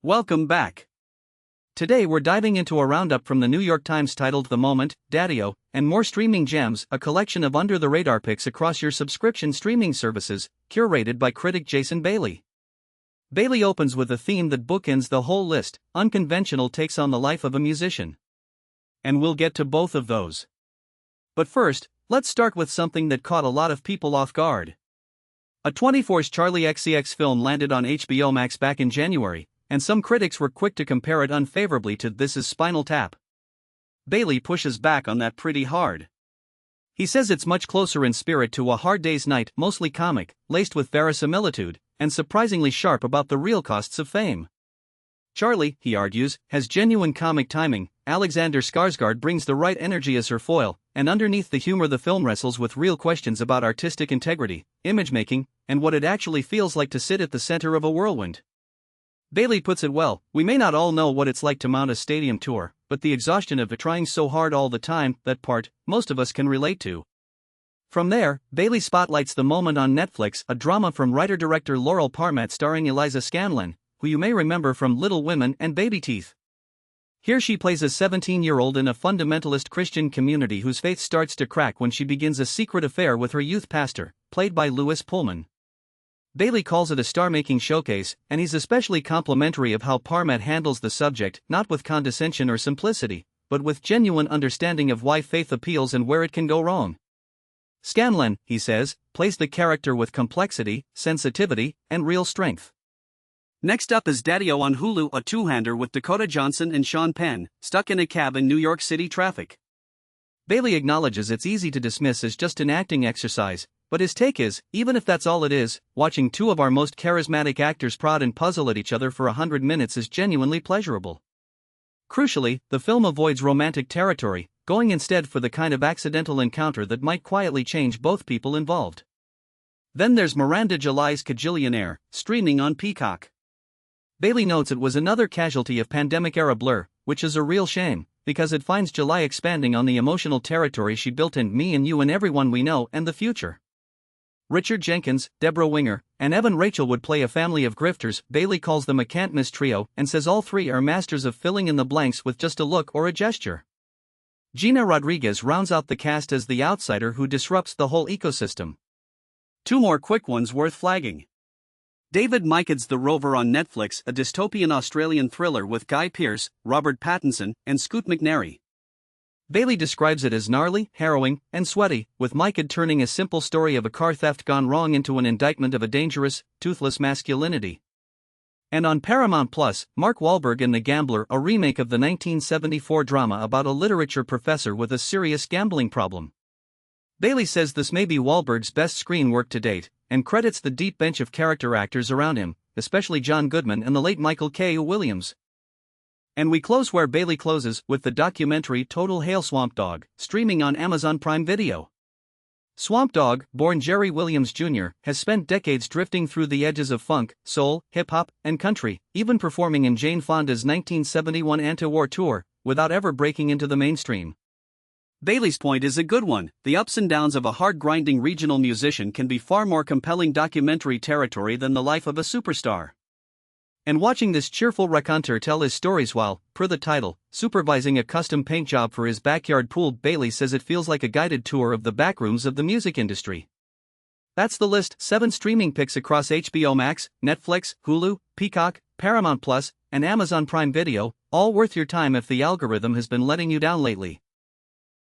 Welcome back. Today we're diving into a roundup from the New York Times titled The Moment, Daddio, and More Streaming Gems, a collection of under-the-radar picks across your subscription streaming services, curated by critic Jason Bailey. Bailey opens with a theme that bookends the whole list: unconventional takes on the life of a musician. And we'll get to both of those. But first, let's start with something that caught a lot of people off guard. A 24's Charlie XCX film landed on HBO Max back in January, and some critics were quick to compare it unfavorably to This Is Spinal Tap. Bailey pushes back on that pretty hard. He says it's much closer in spirit to A Hard Day's Night, mostly comic, laced with verisimilitude, and surprisingly sharp about the real costs of fame. Charlie, he argues, has genuine comic timing. Alexander Skarsgård brings the right energy as her foil, and underneath the humor the film wrestles with real questions about artistic integrity, image-making, and what it actually feels like to sit at the center of a whirlwind. Bailey puts it well: we may not all know what it's like to mount a stadium tour, but the exhaustion of it trying so hard all the time, that part, most of us can relate to. From there, Bailey spotlights The Moment on Netflix, a drama from writer-director Laurel Parmet starring Eliza Scanlon, who you may remember from Little Women and Baby Teeth. Here she plays a 17-year-old in a fundamentalist Christian community whose faith starts to crack when she begins a secret affair with her youth pastor, played by Louis Pullman. Bailey calls it a star-making showcase, and he's especially complimentary of how Parmet handles the subject, not with condescension or simplicity, but with genuine understanding of why faith appeals and where it can go wrong. Scanlon, he says, plays the character with complexity, sensitivity, and real strength. Next up is Daddio on Hulu, a two-hander with Dakota Johnson and Sean Penn, stuck in a cab in New York City traffic. Bailey acknowledges it's easy to dismiss as just an acting exercise, but his take is, even if that's all it is, watching two of our most charismatic actors prod and puzzle at each other for 100 minutes is genuinely pleasurable. Crucially, the film avoids romantic territory, going instead for the kind of accidental encounter that might quietly change both people involved. Then there's Miranda July's Kajillionaire, streaming on Peacock. Bailey notes it was another casualty of pandemic-era blur, which is a real shame, because it finds July expanding on the emotional territory she built in Me and You and Everyone We Know and the Future. Richard Jenkins, Deborah Winger, and Evan Rachel would play a family of grifters. Bailey calls them a can't-miss trio and says all three are masters of filling in the blanks with just a look or a gesture. Gina Rodriguez rounds out the cast as the outsider who disrupts the whole ecosystem. Two more quick ones worth flagging. David Meiked's The Rover on Netflix, a dystopian Australian thriller with Guy Pearce, Robert Pattinson, and Scoot McNairy. Bailey describes it as gnarly, harrowing, and sweaty, with Meikud turning a simple story of a car theft gone wrong into an indictment of a dangerous, toothless masculinity. And on Paramount Plus, Mark Wahlberg in The Gambler, a remake of the 1974 drama about a literature professor with a serious gambling problem. Bailey says this may be Wahlberg's best screen work to date, and credits the deep bench of character actors around him, especially John Goodman and the late Michael K. Williams. And we close where Bailey closes, with the documentary Total Hail Swamp Dogg, streaming on Amazon Prime Video. Swamp Dogg, born Jerry Williams Jr., has spent decades drifting through the edges of funk, soul, hip-hop, and country, even performing in Jane Fonda's 1971 anti-war tour, without ever breaking into the mainstream. Bailey's point is a good one: the ups and downs of a hard-grinding regional musician can be far more compelling documentary territory than the life of a superstar. And watching this cheerful raconteur tell his stories while, per the title, supervising a custom paint job for his backyard pool, Bailey says it feels like a guided tour of the backrooms of the music industry. That's the list: 7 streaming picks across HBO Max, Netflix, Hulu, Peacock, Paramount Plus, and Amazon Prime Video, all worth your time if the algorithm has been letting you down lately.